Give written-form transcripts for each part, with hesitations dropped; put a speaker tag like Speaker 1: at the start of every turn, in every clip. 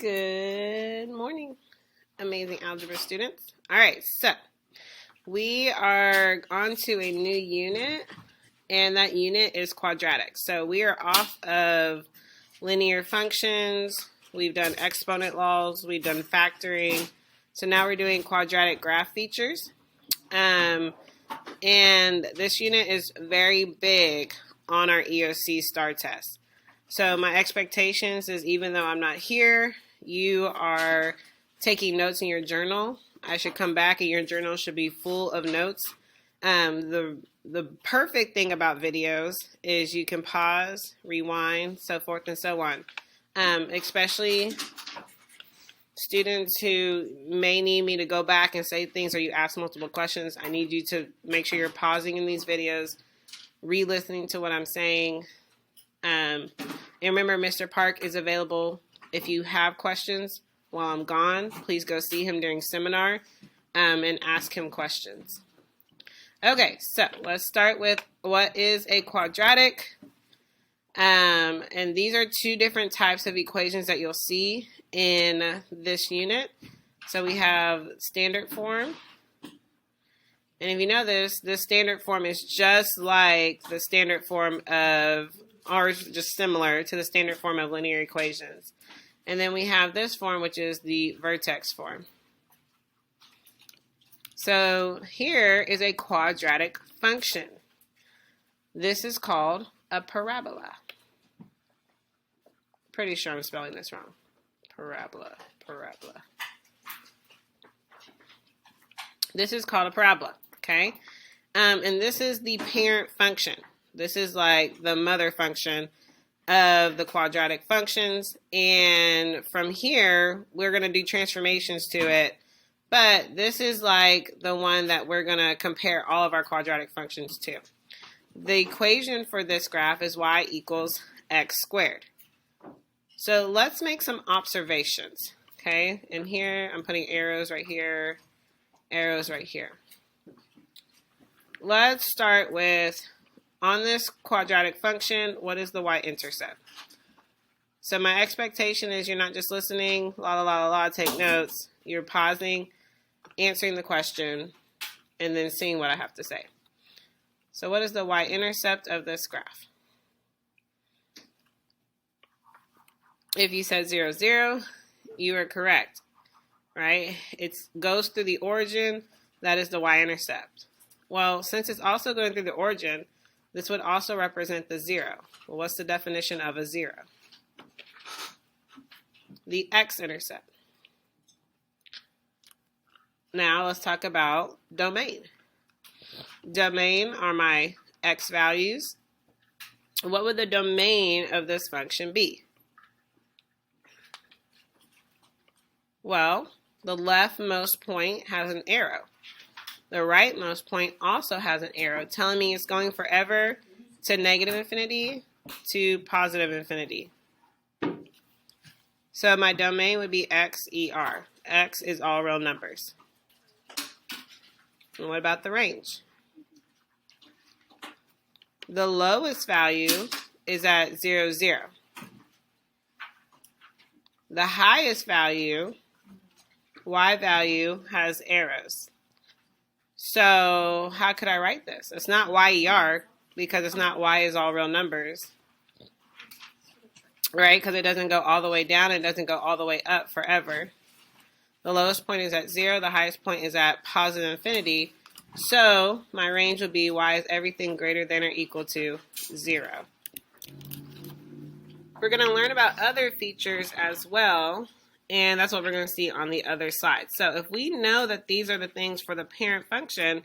Speaker 1: Good morning, amazing algebra students. All right, so we are on to a new unit, and that unit is quadratic. So we are off of linear functions. We've done exponent laws. We've done factoring. So now we're doing quadratic graph features. And this unit is very big on our EOC STAR test. So my expectations is, even though I'm not here, you are taking notes in your journal. I should come back and your journal should be full of notes. The perfect thing about videos is you can pause, rewind, so forth and so on. Especially students who may need me to go back and say things, or you ask multiple questions. I need you to make sure you're pausing in these videos, re-listening to what I'm saying. And remember, Mr. Park is available if you have questions while I'm gone. Please go see him during seminar and ask him questions. Okay, so let's start with what is a quadratic. And these are two different types of equations that you'll see in this unit. So we have standard form. And if you know this standard form is just like the standard form of, or just similar to the standard form of linear equations. And then we have this form, which is the vertex form. So here is a quadratic function. This is called a parabola. Pretty sure I'm spelling this wrong. Parabola. This is called a parabola, okay? And this is the parent function. This is like the mother function of the quadratic functions. And from here, we're going to do transformations to it. But this is like the one that we're going to compare all of our quadratic functions to. The equation for this graph is y equals x squared. So let's make some observations, okay? And here, I'm putting arrows right here, arrows right here. Let's start with, on this quadratic function, what is the y-intercept? So my expectation is you're not just listening, take notes. You're pausing, answering the question, and then seeing what I have to say. So what is the y-intercept of this graph? If you said 0, 0, you are correct, right? It goes through the origin. That is the y-intercept. Well, since it's also going through the origin, this would also represent the 0. Well, what's the definition of a 0? The x-intercept. Now let's talk about domain. Domain are my x values. What would the domain of this function be? Well, the leftmost point has an arrow. The rightmost point also has an arrow, telling me it's going forever to negative infinity to positive infinity. So my domain would be x(er). X is all real numbers. And what about the range? The lowest value is at 0, 0. The highest value, y value, has arrows. So how could I write this? It's not y(er) because it's not y is all real numbers, right? Because it doesn't go all the way down. It doesn't go all the way up forever. The lowest point is at 0. The highest point is at positive infinity. So my range would be y is everything greater than or equal to 0. We're going to learn about other features as well. And that's what we're going to see on the other side. So if we know that these are the things for the parent function,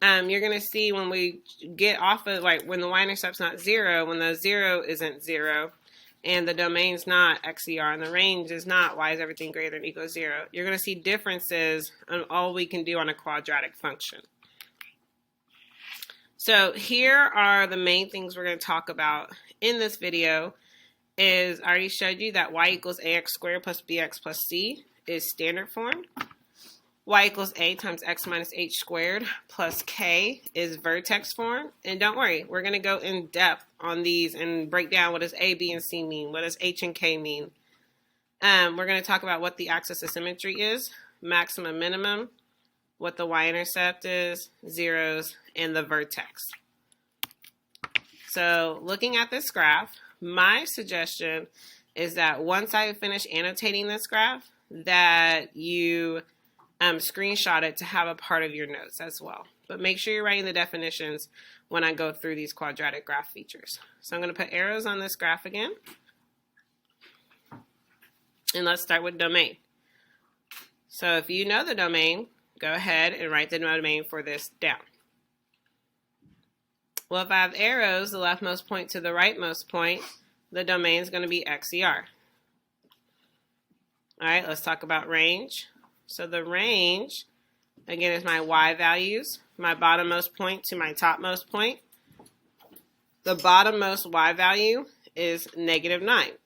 Speaker 1: you're going to see when we get off of, like, when the y-intercept's not 0, when the 0 isn't 0, and the domain's not x(er), and the range is not y is everything greater than or equal to 0, you're going to see differences on all we can do on a quadratic function. So here are the main things we're going to talk about in this video. I already showed you that y equals ax squared plus bx plus c is standard form. Y equals a times x minus h squared plus k is vertex form. And don't worry, we're going to go in depth on these and break down what does a, b, and c mean. What does h and k mean? We're going to talk about what the axis of symmetry is, maximum, minimum, what the y-intercept is, zeros, and the vertex. So looking at this graph, my suggestion is that once I finish annotating this graph, that you screenshot it to have a part of your notes as well. But make sure you're writing the definitions when I go through these quadratic graph features. So I'm going to put arrows on this graph again. And let's start with domain. So if you know the domain, go ahead and write the domain for this down. Well, if I have arrows, the leftmost point to the rightmost point, the domain is going to be XER. All right, let's talk about range. So the range, again, is my y values, my bottommost point to my topmost point. The bottommost y value is -9.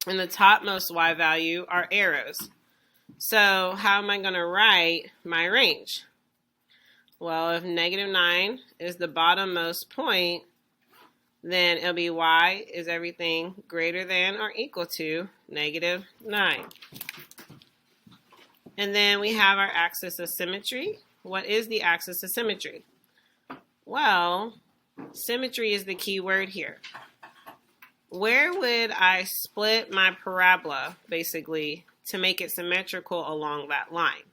Speaker 1: And the topmost y value are arrows. So how am I going to write my range? Well, if -9 is the bottommost point, then it'll be y is everything greater than or equal to -9. And then we have our axis of symmetry. What is the axis of symmetry? Well, symmetry is the key word here. Where would I split my parabola, basically, to make it symmetrical along that line?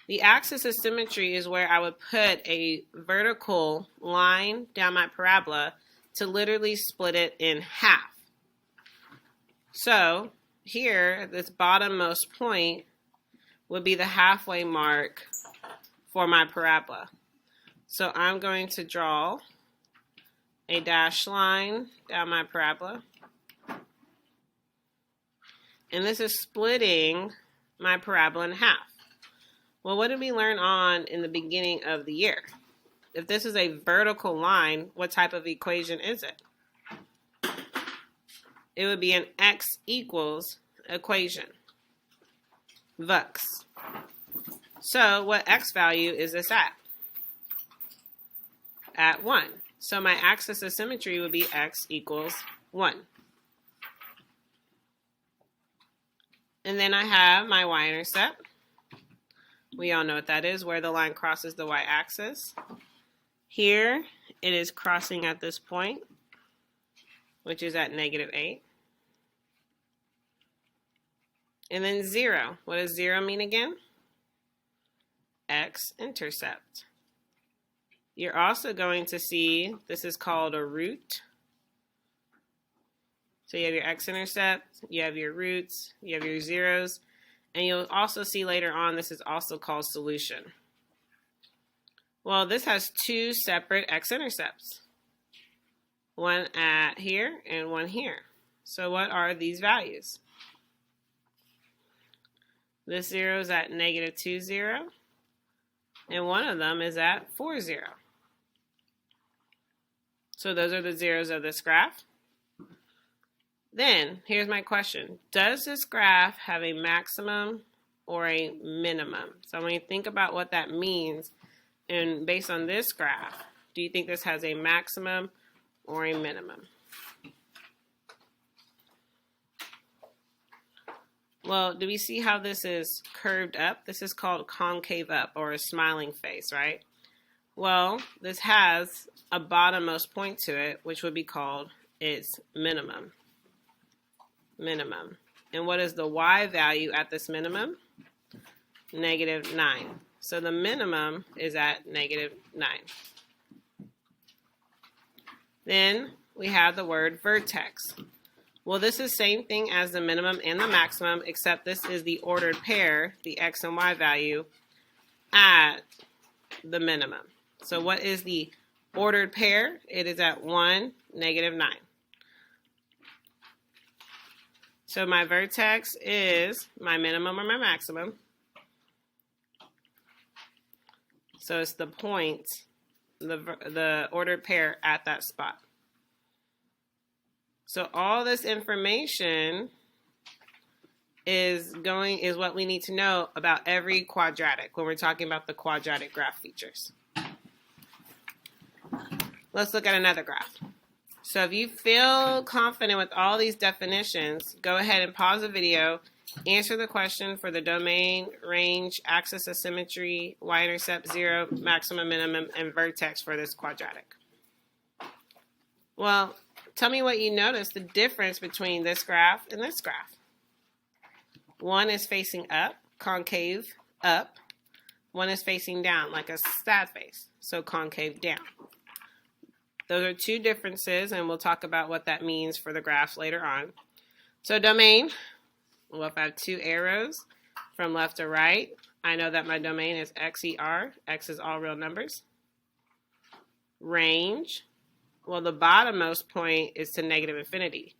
Speaker 1: The axis of symmetry is where I would put a vertical line down my parabola to literally split it in half. So here, this bottommost point would be the halfway mark for my parabola. So I'm going to draw a dashed line down my parabola. And this is splitting my parabola in half. Well, what did we learn on in the beginning of the year? If this is a vertical line, what type of equation is it? It would be an x equals equation. Vux. So what x value is this at? At 1. So my axis of symmetry would be x equals 1. And then I have my y-intercept. We all know what that is, where the line crosses the y-axis. Here, it is crossing at this point, which is at -8. And then 0. What does 0 mean again? X-intercept. You're also going to see this is called a root. So you have your x-intercept, you have your roots, you have your zeros, and you'll also see later on this is also called solution. Well, this has two separate x-intercepts. One at here and one here. So what are these values? This 0 is at -2, 0, and one of them is at 4, 0. So those are the zeros of this graph. Then, here's my question. Does this graph have a maximum or a minimum? So when you think about what that means, and based on this graph, do you think this has a maximum or a minimum? Well, do we see how this is curved up? This is called concave up, or a smiling face, right? Well, this has a bottommost point to it, which would be called its minimum. Minimum. And what is the y value at this minimum? -9. So the minimum is at -9. Then we have the word vertex. Well, this is the same thing as the minimum and the maximum, except this is the ordered pair, the x and y value, at the minimum. So what is the ordered pair? It is at 1, -9. So my vertex is my minimum or my maximum. So it's the point, the ordered pair at that spot. So all this information is what we need to know about every quadratic when we're talking about the quadratic graph features. Let's look at another graph. So if you feel confident with all these definitions, go ahead and pause the video, answer the question for the domain, range, axis of symmetry, y-intercept 0, maximum, minimum, and vertex for this quadratic. Well, tell me what you notice the difference between this graph and this graph. One is facing up, concave up. One is facing down, like a sad face, so concave down. Those are two differences, and we'll talk about what that means for the graphs later on. So domain, well, if I have two arrows from left to right, I know that my domain is XER. X is all real numbers. Range, well, the bottommost point is to negative infinity,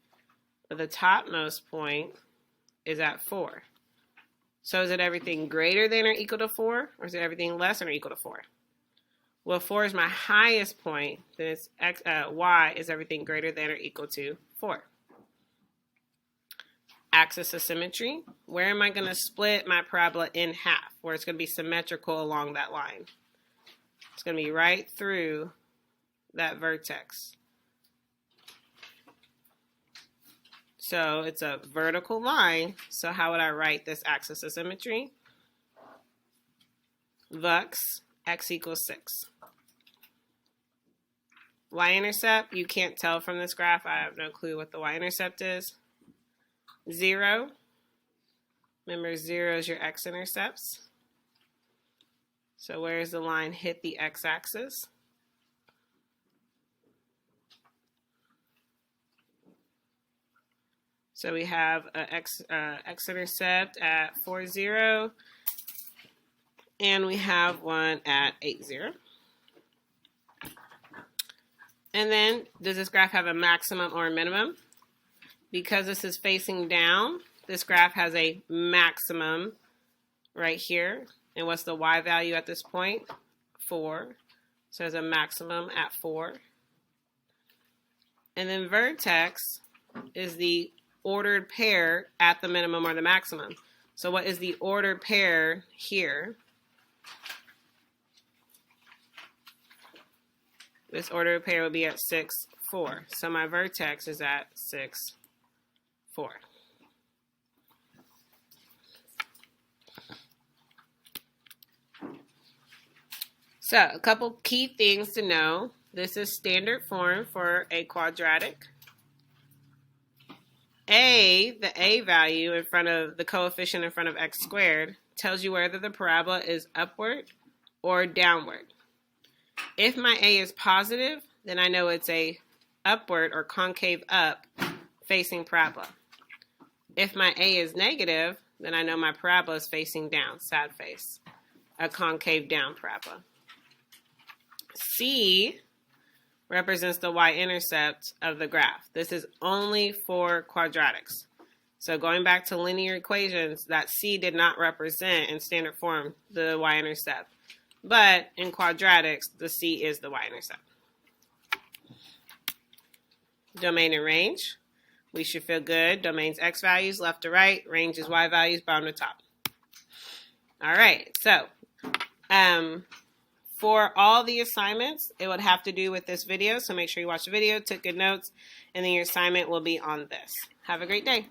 Speaker 1: but the topmost point is at 4. So is it everything greater than or equal to 4, or is it everything less than or equal to 4? Well, 4 is my highest point, then it's y is everything greater than or equal to 4. Axis of symmetry, where am I going to split my parabola in half, where it's going to be symmetrical along that line? It's going to be right through that vertex. So it's a vertical line, so how would I write this axis of symmetry? Vux, x equals 6. Y-intercept, you can't tell from this graph. I have no clue what the y-intercept is. 0. Remember, 0 is your x-intercepts. So where does the line hit the x-axis? So we have an x-intercept at 4, 0. And we have one at 8, 0. And then, does this graph have a maximum or a minimum? Because this is facing down, this graph has a maximum right here. And what's the y value at this point? 4. So there's a maximum at 4. And then vertex is the ordered pair at the minimum or the maximum. So what is the ordered pair here? This ordered pair will be at 6, 4. So my vertex is at 6, 4. So a couple key things to know. This is standard form for a quadratic. The A value in front of the coefficient in front of x squared tells you whether the parabola is upward or downward. If my A is positive, then I know it's a upward or concave up facing parabola. If my A is negative, then I know my parabola is facing down, sad face, a concave down parabola. C represents the y-intercept of the graph. This is only for quadratics. So going back to linear equations, that C did not represent in standard form the y-intercept. But in quadratics, the C is the y-intercept. Domain and range. We should feel good. Domain's x values left to right. Range is y values bottom to top. All right. So for all the assignments, it would have to do with this video. So make sure you watch the video, took good notes, and then your assignment will be on this. Have a great day.